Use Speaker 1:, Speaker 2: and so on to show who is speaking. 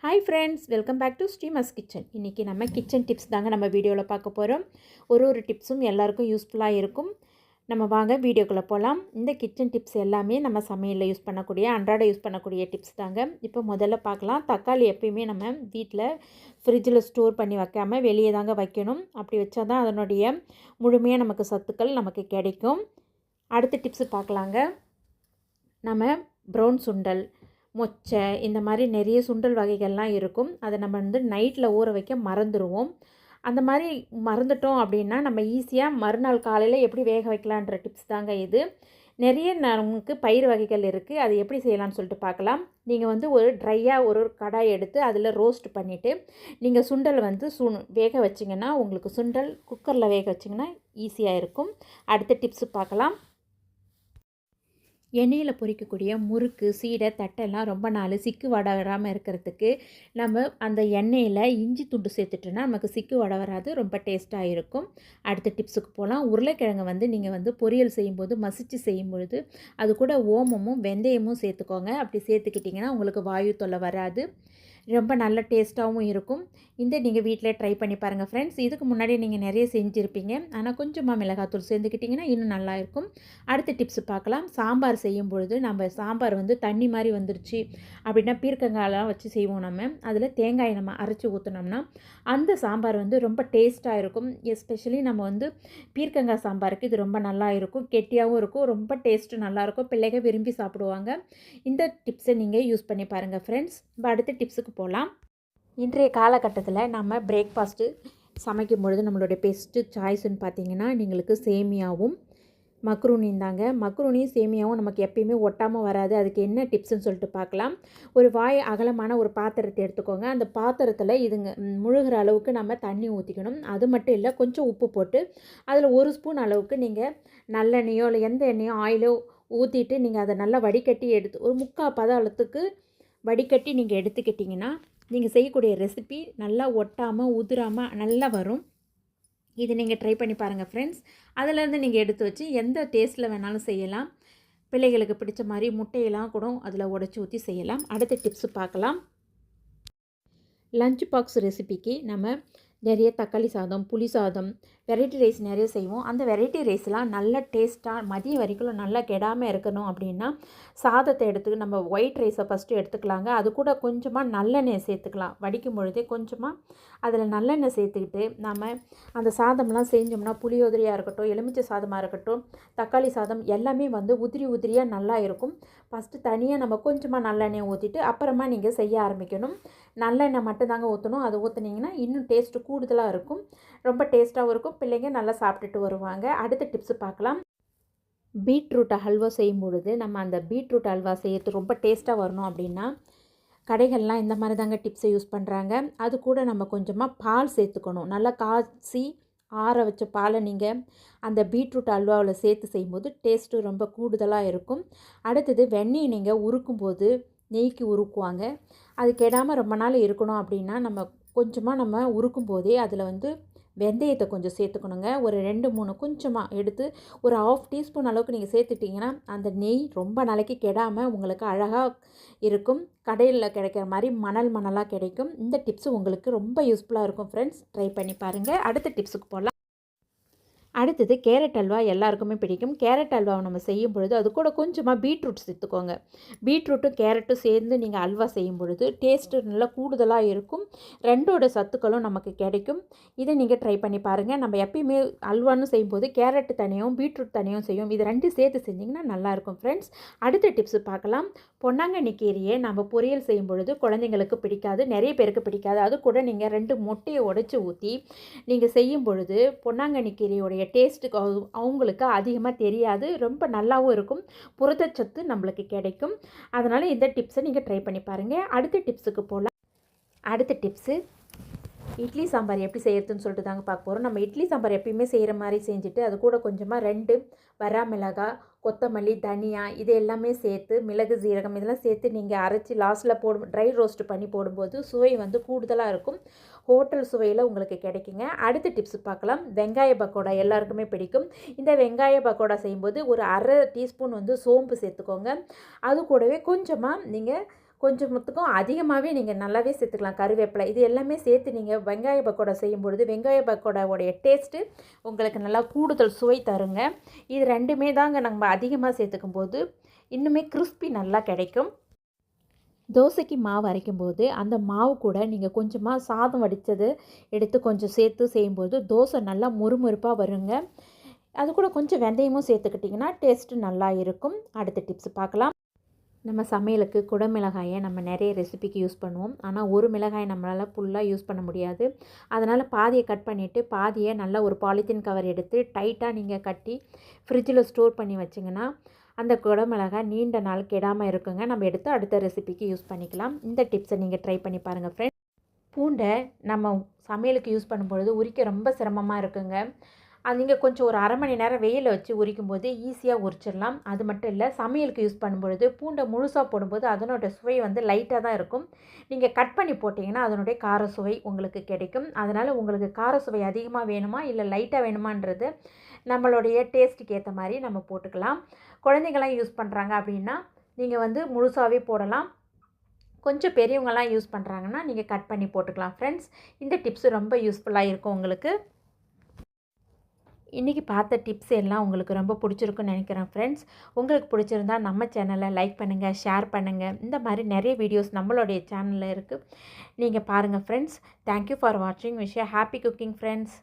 Speaker 1: Hi friends, welcome back to Srimas kitchen. இன்றைக்கி நம்ம kitchen tips தாங்க நம்ம வீடியோவில் பார்க்க போகிறோம். ஒரு டிப்ஸும் எல்லாருக்கும் யூஸ்ஃபுல்லாக இருக்கும். நம்ம வாங்க வீடியோக்குள்ளே போகலாம். இந்த கிச்சன் டிப்ஸ் எல்லாமே நம்ம சமையலில் யூஸ் பண்ணக்கூடிய யூஸ் பண்ணக்கூடிய டிப்ஸ் தாங்க. இப்போ முதல்ல பார்க்கலாம். தக்காளி எப்பயுமே நம்ம வீட்டில் ஃப்ரிட்ஜில் ஸ்டோர் பண்ணி வைக்காமல் வெளியே தாங்க வைக்கணும். அப்படி வச்சா தான் அதனுடைய முழுமையாக நமக்கு சத்துக்கள் நமக்கு கிடைக்கும். அடுத்த டிப்ஸு பார்க்கலாங்க. நம்ம ப்ரௌன் சுண்டல், மொச்சை, இந்த மாதிரி நிறைய சுண்டல் வகைகள்லாம் இருக்கும். அதை நம்ம நைட்டில் ஊற வைக்க மறந்துடுவோம். அந்த மாதிரி மறந்துட்டோம் அப்படின்னா நம்ம ஈஸியாக மறுநாள் காலையில் எப்படி வேக வைக்கலான்ற டிப்ஸ் தாங்க இது. நிறைய நமக்கு பயிர் வகைகள் இருக்குது. அது எப்படி செய்யலாம்னு சொல்லிட்டு பார்க்கலாம். நீங்கள் ஒரு ட்ரையாக ஒரு கடாய் எடுத்து அதில் ரோஸ்ட் பண்ணிவிட்டு நீங்கள் சுண்டல் வேக வச்சிங்கன்னா உங்களுக்கு சுண்டல் குக்கரில் வேக வச்சிங்கன்னா ஈஸியாக இருக்கும். அடுத்த டிப்ஸு பார்க்கலாம். எண்ணெயில் பொரிக்கக்கூடிய முறுக்கு, சீடை, தட்டெல்லாம் ரொம்ப நாள் சிக்கு வடை வராமல் இருக்கிறதுக்கு நம்ம அந்த எண்ணெயில் இஞ்சி துண்டு சேர்த்துட்டோன்னா நமக்கு சிக்கு வடை வராது, ரொம்ப டேஸ்ட்டாக இருக்கும். அடுத்த டிப்ஸுக்கு போகலாம். உருளைக்கிழங்கு நீங்கள் பொரியல் செய்யும்போது மசித்து செய்யும்பொழுது அது கூட ஓமமும் வெந்தயமும் சேர்த்துக்கோங்க. அப்படி சேர்த்துக்கிட்டிங்கன்னா உங்களுக்கு வாயு தொல்லை வராது, ரொம்ப நல்ல டேஸ்ட்டாகவும் இருக்கும். நீங்கள் வீட்டில் ட்ரை பண்ணி பாருங்கள் ஃப்ரெண்ட்ஸ். இதுக்கு முன்னாடி நீங்கள் நிறைய செஞ்சுருப்பீங்க, ஆனால் கொஞ்சமாக மிளகாத்தூள் சேர்ந்துக்கிட்டிங்கன்னா இன்னும் நல்லா இருக்கும். அடுத்த டிப்ஸ் பார்க்கலாம். சாம்பார் செய்யும் பொழுது நம்ம சாம்பார் தண்ணி மாதிரி வந்துருச்சு அப்படின்னா பீர்க்கங்காயெலாம் வச்சு செய்வோம். நம்ம அதில் தேங்காயை நம்ம அரைச்சி ஊற்றினோம்னா அந்த சாம்பார் ரொம்ப டேஸ்ட்டாக இருக்கும். எஸ்பெஷலி நம்ம பீர்க்கங்காய் சாம்பாருக்கு இது ரொம்ப நல்லா இருக்கும், கெட்டியாகவும் இருக்கும், ரொம்ப டேஸ்ட்டு நல்லாயிருக்கும், பிள்ளைங்க விரும்பி சாப்பிடுவாங்க. இந்த டிப்ஸை நீங்கள் யூஸ் பண்ணி பாருங்கள் ஃப்ரெண்ட்ஸ். இப்போ அடுத்த டிப்ஸுக்கு போகலாம். இன்றைய காலகட்டத்தில் நம்ம பிரேக்ஃபாஸ்ட்டு சமைக்கும் பொழுது நம்மளுடைய பெஸ்ட்டு சாய்ஸ்ன்னு பார்த்தீங்கன்னா எங்களுக்கு சேமியாவும் மக்ரூனியும் தாங்க. மக்ரூனியும் சேமியாவும் நமக்கு எப்பயுமே ஒட்டாமல் வராது. அதுக்கு என்ன டிப்ஸ்ன்னு சொல்லிட்டு பார்க்கலாம். ஒரு வாய் அகலமான ஒரு பாத்திரத்தை எடுத்துக்கோங்க. அந்த பாத்திரத்தில் முழுகிற அளவுக்கு நம்ம தண்ணி ஊற்றிக்கணும். அது மட்டும் இல்லை, கொஞ்சம் உப்பு போட்டு அதில் 1 ஸ்பூன் அளவுக்கு நீங்கள் நல்லெண்ணெயோ இல்லை எந்த எண்ணெயோ ஆயிலோ ஊற்றிட்டு நீங்கள் அதை நல்லா வடிகட்டி எடுத்து ஒரு 3/4 பதத்துக்கு வடிகட்டி நீங்கள் எடுத்துக்கிட்டிங்கன்னா நீங்கள் செய்யக்கூடிய ரெசிபி நல்லா ஒட்டாமல் உதிராமல் நல்லா வரும். இது நீங்கள் ட்ரை பண்ணி பாருங்கள் ஃப்ரெண்ட்ஸ். அதிலேருந்து நீங்கள் எடுத்து வச்சு எந்த டேஸ்ட்டில் வேணாலும் செய்யலாம். பிள்ளைகளுக்கு பிடிச்ச மாதிரி முட்டையெல்லாம் கூட அதில் உடச்சி ஊற்றி செய்யலாம். அடுத்த டிப்ஸு பார்க்கலாம். லஞ்ச் பாக்ஸ் ரெசிபிக்கு நம்ம நிறைய தக்காளி சாதம், புளி சாதம், வெரைட்டி ரைஸ் நிறைய செய்வோம். அந்த வெரைட்டி ரைஸ்லாம் நல்ல டேஸ்ட்டாக மதியம் வரைக்கும் நல்லா கெடாமல் இருக்கணும் அப்படின்னா சாதத்தை எடுத்து நம்ம ஒயிட் ரைஸை ஃபஸ்ட்டு எடுத்துக்கலாங்க. அது கூட கொஞ்சமாக நல்லெண்ணெய் சேர்த்துக்கலாம். வடிக்கும் பொழுதே கொஞ்சமாக அதில் நல்லெண்ணெய் சேர்த்துக்கிட்டு நம்ம அந்த சாதம்லாம் செஞ்சோம்னா புளியோதரையாக இருக்கட்டும், எலுமிச்சை சாதமாக இருக்கட்டும், தக்காளி சாதம் எல்லாமே உதிரி உதிரியாக நல்லா இருக்கும். ஃபஸ்ட்டு தனியாக நம்ம கொஞ்சமாக நல்லெண்ணெய் ஊற்றிட்டு அப்புறமா நீங்கள் செய்ய ஆரம்பிக்கணும். நல்லெண்ணெய் மட்டும் தாங்க ஊற்றணும். அதை ஊற்றுனீங்கன்னா இன்னும் டேஸ்ட்டு கூடுதலாக இருக்கும், ரொம்ப டேஸ்ட்டாகவும் இருக்கும், பிள்ளைங்க நல்லா சாப்பிட்டுட்டு வருவாங்க. அடுத்த டிப்ஸு பார்க்கலாம். பீட்ரூட் ஹல்வா செய்யும் பொழுது நம்ம அந்த பீட்ரூட் ஹல்வா செய்யறது ரொம்ப டேஸ்ட்டாக வரணும் அப்படின்னா கடைகள்லாம் இந்த மாதிரி தாங்க டிப்ஸை யூஸ் பண்ணுறாங்க. அது கூட நம்ம கொஞ்சமாக பால் சேர்த்துக்கணும். நல்லா காய்ச்சி ஆற வச்ச பாலை நீங்கள் அந்த பீட்ரூட் அல்வாவில் சேர்த்து செய்யும்போது டேஸ்ட்டு ரொம்ப கூடுதலாக இருக்கும். அடுத்தது வெண்ணெய் நீங்கள் உருக்கும்போது நெய்க்கு உருக்குவாங்க. அது கெடாமல் ரொம்ப நாள் இருக்கணும் அப்படின்னா நம்ம உருக்கும் போதே அதில் வெந்தயத்தை கொஞ்சம் சேர்த்துக்கணுங்க. ஒரு 2-3 கொஞ்சமாக எடுத்து ஒரு 1/2 டீஸ்பூன் அளவுக்கு நீங்கள் சேர்த்துட்டிங்கன்னா அந்த நெய் ரொம்ப நாளைக்கு கெடாமல் உங்களுக்கு அழகாக இருக்கும். கடையில் கிடைக்கிற மாதிரி மணலாக கிடைக்கும். இந்த டிப்ஸு உங்களுக்கு ரொம்ப யூஸ்ஃபுல்லாக இருக்கும் ஃப்ரெண்ட்ஸ். ட்ரை பண்ணி பாருங்கள். அடுத்த டிப்ஸுக்கு போகலாம். அடுத்தது கேரட் அல்வா எல்லாருக்குமே பிடிக்கும். கேரட் அல்வாவை நம்ம செய்யும் பொழுது அது கூட கொஞ்சமாக பீட்ரூட் சேர்த்துக்கோங்க. பீட்ரூட்டும் கேரட்டும் சேர்ந்து நீங்கள் அல்வா செய்யும் பொழுது டேஸ்ட்டு நல்லா கூடுதலாக இருக்கும். 2ஓட சத்துக்களும் நமக்கு கிடைக்கும். இதை நீங்கள் ட்ரை பண்ணி பாருங்கள். நம்ம எப்பயுமே அல்வான்னு செய்யும்போது கேரட் தனியும் பீட்ரூட் தனியும் செய்யும். இது 2 சேர்த்து செஞ்சிங்கன்னா நல்லாயிருக்கும் ஃப்ரெண்ட்ஸ். அடுத்த டிப்ஸு பார்க்கலாம். பொன்னாங்கண்ணி கீரையை நம்ம பொரியல் செய்யும் பொழுது குழந்தைங்களுக்கு பிடிக்காது, நிறைய பேருக்கு பிடிக்காது. அது கூட நீங்கள் 2 முட்டையை உடைச்சி ஊற்றி நீங்கள் செய்யும் பொழுது பொன்னாங்கண்ணி கீரையோடைய டேஸ்ட்டுக்கு அவங்களுக்கு அதிகமாக தெரியாது, ரொம்ப நல்லாவும் இருக்கும், புரதச்சத்து நம்மளுக்கு கிடைக்கும். அதனால் இந்த டிப்ஸை நீங்கள் ட்ரை பண்ணி பாருங்கள். அடுத்த டிப்ஸுக்கு போகலாம். அடுத்த டிப்ஸு இட்லி சாம்பார் எப்படி செய்கிறதுன்னு சொல்லிட்டு தாங்க பார்க்க போகிறோம். நம்ம இட்லி சாம்பார் எப்பயுமே செய்கிற மாதிரி செஞ்சுட்டு அது கூட கொஞ்சமாக 2 வரமிளகாய், கொத்தமல்லி, தனியா இது எல்லாமே சேர்த்து மிளகு, சீரகம் இதெல்லாம் சேர்த்து நீங்கள் அரைச்சி லாஸ்ட்டில் ட்ரை ரோஸ்ட் பண்ணி போடும்போது சுவை கூடுதலாக இருக்கும். ஹோட்டல் சுவையில் உங்களுக்கு கிடைக்குங்க. அடுத்த டிப்ஸ் பார்க்கலாம். வெங்காய பக்கோடா எல்லாருக்குமே பிடிக்கும். இந்த வெங்காய பக்கோடா செய்யும்போது ஒரு 1/2 டீஸ்பூன் சோம்பு சேர்த்துக்கோங்க. அது கூடவே கொஞ்சமாக நீங்கள் கொஞ்சத்துக்கும் அதிகமாகவே நீங்கள் நல்லாவே சேர்த்துக்கலாம் கருவேப்பிலை. இது எல்லாமே சேர்த்து நீங்கள் வெங்காய பக்கோடா செய்யும்பொழுது வெங்காய பக்கோடாவுடைய டேஸ்ட்டு உங்களுக்கு நல்லா கூடுதல் சுவை தருங்க. இது 2மே தாங்க நம்ம அதிகமாக சேர்த்துக்கும் போது இன்னுமே கிறிஸ்பி நல்லா கிடைக்கும். தோசைக்கு மாவு அரைக்கும்போது அந்த மாவு கூட நீங்கள் கொஞ்சமாக சாதம் வடித்தது எடுத்து கொஞ்சம் சேர்த்து செய்யும்போது தோசை நல்லா மொறுமொறுப்பாக வருங்க. அது கூட கொஞ்சம் வெந்தயமும் சேர்த்துக்கிட்டிங்கன்னா டேஸ்ட்டு நல்லா இருக்கும். அடுத்த டிப்ஸ் பார்க்கலாம். நம்ம சமையலுக்கு குடமிளகாயை நம்ம நிறைய ரெசிபிக்கு யூஸ் பண்ணுவோம். ஆனால் ஒரு மிளகாயை நம்மளால் ஃபுல்லாக யூஸ் பண்ண முடியாது. அதனால் பாதியை கட் பண்ணிவிட்டு பாதியை நல்லா ஒரு பாலித்தீன் கவர் எடுத்து டைட்டாக நீங்கள் கட்டி ஃப்ரிட்ஜில் ஸ்டோர் பண்ணி வச்சிங்கன்னா அந்த குடமிளகாய் நீண்ட நாள் கெடாமல் இருக்குங்க. நம்ம எடுத்து அடுத்த ரெசிபிக்கு யூஸ் பண்ணிக்கலாம். இந்த டிப்ஸை நீங்கள் ட்ரை பண்ணி பாருங்கள் ஃப்ரெண்ட்ஸ். பூண்டை நம்ம சமையலுக்கு யூஸ் பண்ணும்பொழுது உரிக்க ரொம்ப சிரமமாக இருக்குங்க. அது நீங்கள் கொஞ்சம் ஒரு 1/2 மணி நேரம் வெயிலில் வச்சு உரிக்கும்போது ஈஸியாக உரிச்சிடலாம். அது மட்டும் இல்லை, சமையலுக்கு யூஸ் பண்ணும்பொழுது பூண்டை முழுசாக போடும்போது அதனோட சுவை வந்து லைட்டாக தான் இருக்கும். நீங்கள் கட் பண்ணி போட்டிங்கன்னா அதனுடைய கார சுவை உங்களுக்கு கிடைக்கும். அதனால் உங்களுக்கு கார சுவை அதிகமாக வேணுமா இல்லை லைட்டாக வேணுமான்றது நம்மளுடைய டேஸ்ட்டுக்கு ஏற்ற மாதிரி நம்ம போட்டுக்கலாம். குழந்தைங்களாம் யூஸ் பண்ணுறாங்க அப்படின்னா நீங்கள் வந்து முழுசாகவே போடலாம். கொஞ்சம் பெரியவங்களாம் யூஸ் பண்ணுறாங்கன்னா நீங்கள் கட் பண்ணி போட்டுக்கலாம். ஃப்ரெண்ட்ஸ், இந்த டிப்ஸு ரொம்ப யூஸ்ஃபுல்லாக இருக்கும் உங்களுக்கு. இன்றைக்கி பார்த்த டிப்ஸ் எல்லாம் உங்களுக்கு ரொம்ப பிடிச்சிருக்குன்னு நினைக்கிறேன் ஃப்ரெண்ட்ஸ். உங்களுக்கு பிடிச்சிருந்தா நம்ம சேனலை லைக் பண்ணுங்கள், ஷேர் பண்ணுங்கள். இந்த மாதிரி நிறைய வீடியோஸ் நம்மளுடைய சேனலில் இருக்குது, நீங்கள் பாருங்கள் ஃப்ரெண்ட்ஸ். தேங்க்யூ ஃபார் வாட்சிங். Wish you happy cooking friends.